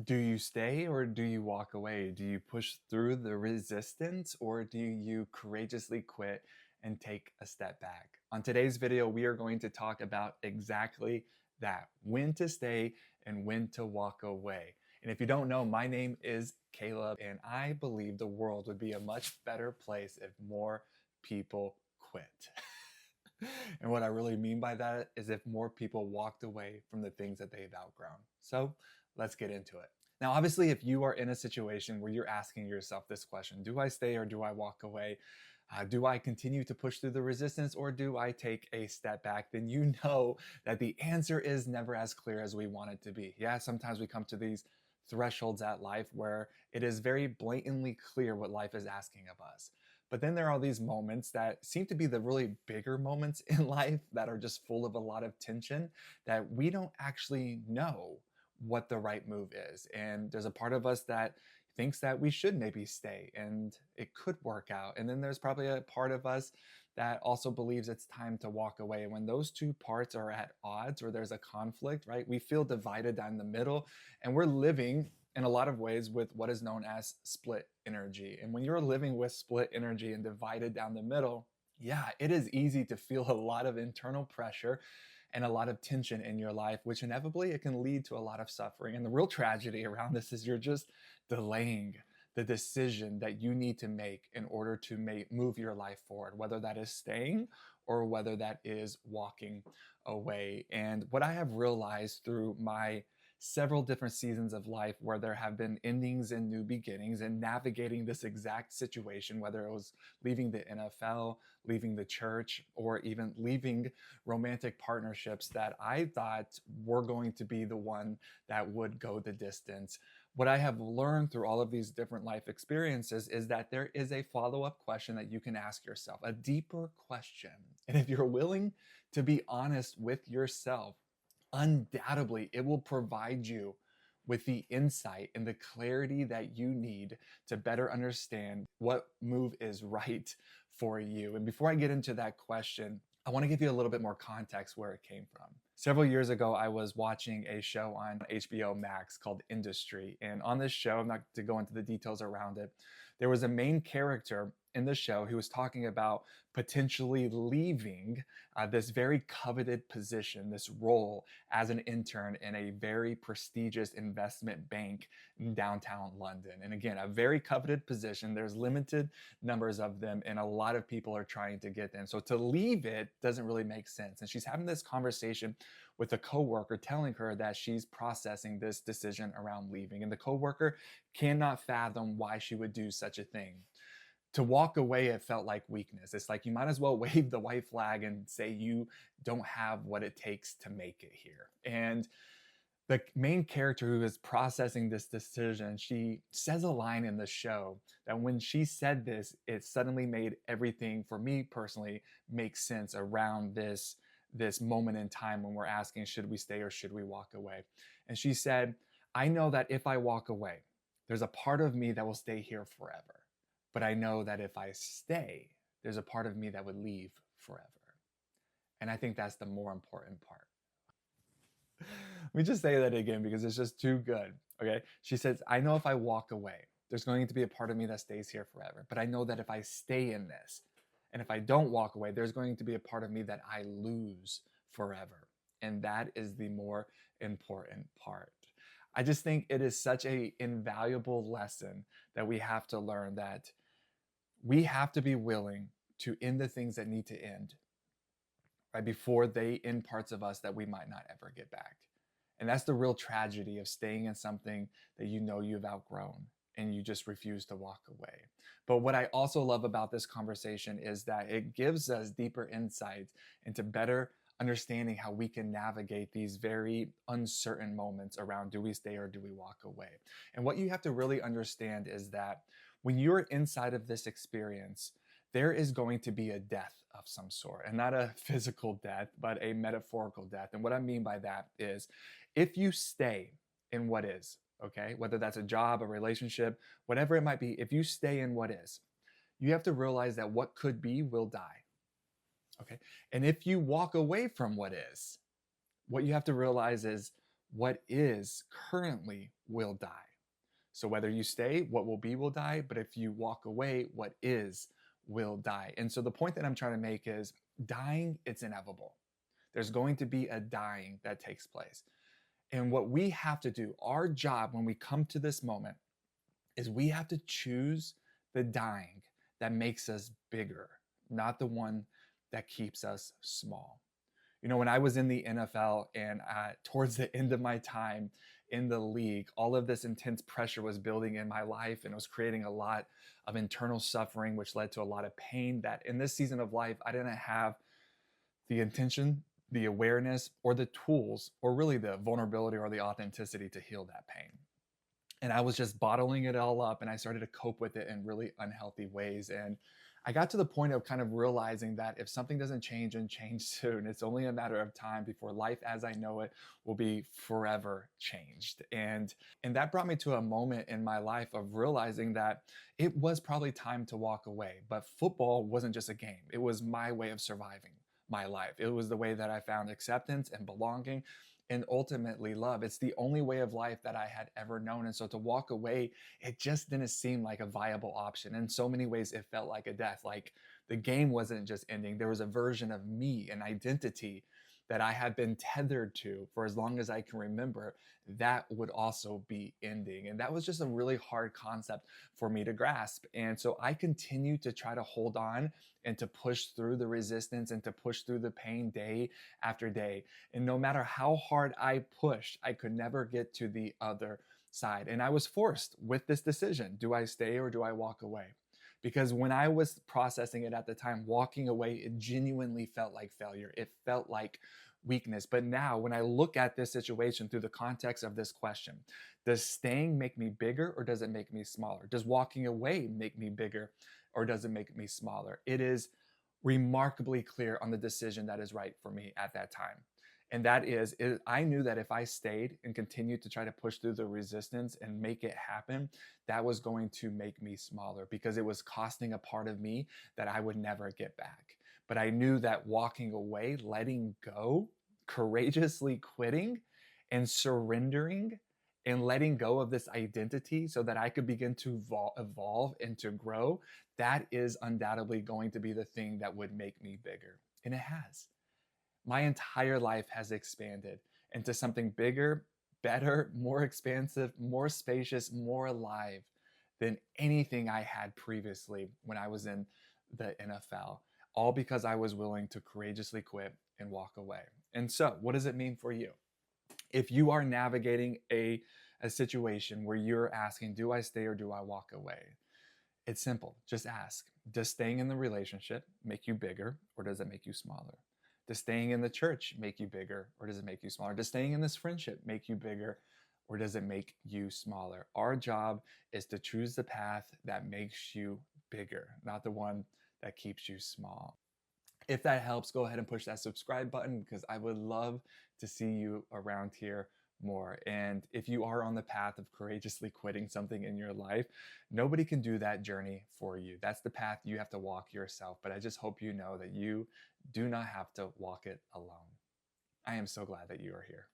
Do you stay or do you walk away? Do you push through the resistance or do you courageously quit and take a step back? On today's video, we are going to talk about exactly that, when to stay and when to walk away. And if you don't know, my name is Caleb, and I believe the world would be a much better place if more people quit. And what I really mean by that is if more people walked away from the things that they've outgrown. So let's get into it. Now, obviously, if you are in a situation where you're asking yourself this question, do I stay or do I walk away? Do I continue to push through the resistance or do I take a step back? Then you know that the answer is never as clear as we want it to be. Yeah, sometimes we come to these thresholds at life where it is very blatantly clear what life is asking of us. But then there are these moments that seem to be the really bigger moments in life that are just full of a lot of tension that we don't actually know what the right move is. And there's a part of us that thinks that we should maybe stay and it could work out. And then there's probably a part of us that also believes it's time to walk away. And when those two parts are at odds or there's a conflict, right, we feel divided down the middle and we're living in a lot of ways with what is known as split energy. And when you're living with split energy and divided down the middle, yeah, it is easy to feel a lot of internal pressure and a lot of tension in your life, which inevitably it can lead to a lot of suffering. And the real tragedy around this is you're just delaying the decision that you need to make in order to move your life forward, whether that is staying or whether that is walking away. And what I have realized through my several different seasons of life where there have been endings and new beginnings and navigating this exact situation, whether it was leaving the NFL, leaving the church, or even leaving romantic partnerships that I thought were going to be the one that would go the distance. What I have learned through all of these different life experiences is that there is a follow-up question that you can ask yourself, a deeper question. And if you're willing to be honest with yourself, undoubtedly it will provide you with the insight and the clarity that you need to better understand what move is right for you. And before I get into that question, I want to give you a little bit more context where it came from. Several years ago, I was watching a show on HBO Max called Industry. And on this show, not to go into the details around it, there was a main character in the show who was talking about potentially leaving this very coveted position, this role as an intern in a very prestigious investment bank in downtown London. And again, a very coveted position. There's limited numbers of them, and a lot of people are trying to get them. So to leave it doesn't really make sense. And she's having this conversation with a coworker telling her that she's processing this decision around leaving. And the coworker cannot fathom why she would do such a thing. To walk away, it felt like weakness. It's like you might as well wave the white flag and say you don't have what it takes to make it here. And the main character who is processing this decision, she says a line in the show that when she said this, it suddenly made everything for me personally make sense around this moment in time when we're asking, should we stay or should we walk away? And she said, I know that if I walk away, there's a part of me that will stay here forever. But I know that if I stay, there's a part of me that would leave forever. And I think that's the more important part. Let me just say that again because it's just too good. Okay. She says, I know if I walk away, there's going to be a part of me that stays here forever. But I know that if I stay in this and if I don't walk away, there's going to be a part of me that I lose forever. And that is the more important part. I just think it is such an invaluable lesson that we have to learn, that we have to be willing to end the things that need to end, right, before they end parts of us that we might not ever get back. And that's the real tragedy of staying in something that you know you've outgrown and you just refuse to walk away. But what I also love about this conversation is that it gives us deeper insights into better understanding how we can navigate these very uncertain moments around, do we stay or do we walk away? And what you have to really understand is that when you're inside of this experience, there is going to be a death of some sort, and not a physical death, but a metaphorical death. And what I mean by that is if you stay in what is, okay, whether that's a job, a relationship, whatever it might be, if you stay in what is, you have to realize that what could be will die. Okay. And if you walk away from what is, what you have to realize is what is currently will die. So whether you stay, what will be will die. But if you walk away, what is will die. And so the point that I'm trying to make is dying, it's inevitable. There's going to be a dying that takes place. And what we have to do, our job when we come to this moment, is we have to choose the dying that makes us bigger, not the one that keeps us small. You know, when I was in the NFL and towards the end of my time in the league, all of this intense pressure was building in my life and it was creating a lot of internal suffering, which led to a lot of pain that in this season of life, I didn't have the intention, the awareness, or the tools, or really the vulnerability or the authenticity to heal that pain. And I was just bottling it all up and I started to cope with it in really unhealthy ways. And I got to the point of kind of realizing that if something doesn't change and change soon, it's only a matter of time before life as I know it will be forever changed. And that brought me to a moment in my life of realizing that it was probably time to walk away. But football wasn't just a game. It was my way of surviving my life. It was the way that I found acceptance and belonging and ultimately love. It's the only way of life that I had ever known. And so to walk away, it just didn't seem like a viable option. In so many ways, it felt like a death. Like the game wasn't just ending. There was a version of me, an identity that I had been tethered to for as long as I can remember, that would also be ending. And that was just a really hard concept for me to grasp. And so I continue to try to hold on and to push through the resistance and to push through the pain day after day. And no matter how hard I pushed, I could never get to the other side. And I was forced with this decision. Do I stay or do I walk away? Because when I was processing it at the time, walking away, it genuinely felt like failure. It felt like weakness. But now, when I look at this situation through the context of this question, does staying make me bigger or does it make me smaller? Does walking away make me bigger or does it make me smaller? It is remarkably clear on the decision that is right for me at that time. And that is, I knew that if I stayed and continued to try to push through the resistance and make it happen, that was going to make me smaller because it was costing a part of me that I would never get back. But I knew that walking away, letting go, courageously quitting and surrendering and letting go of this identity so that I could begin to evolve and to grow, that is undoubtedly going to be the thing that would make me bigger. And it has. My entire life has expanded into something bigger, better, more expansive, more spacious, more alive than anything I had previously when I was in the NFL, all because I was willing to courageously quit and walk away. And so, what does it mean for you? If you are navigating a situation where you're asking, do I stay or do I walk away? It's simple. Just ask, does staying in the relationship make you bigger or does it make you smaller? Does staying in the church make you bigger or does it make you smaller? Does staying in this friendship make you bigger or does it make you smaller? Our job is to choose the path that makes you bigger, not the one that keeps you small. If that helps, go ahead and push that subscribe button because I would love to see you around here more. And if you are on the path of courageously quitting something in your life, nobody can do that journey for you. That's the path you have to walk yourself. But I just hope you know that you do not have to walk it alone. I am so glad that you are here.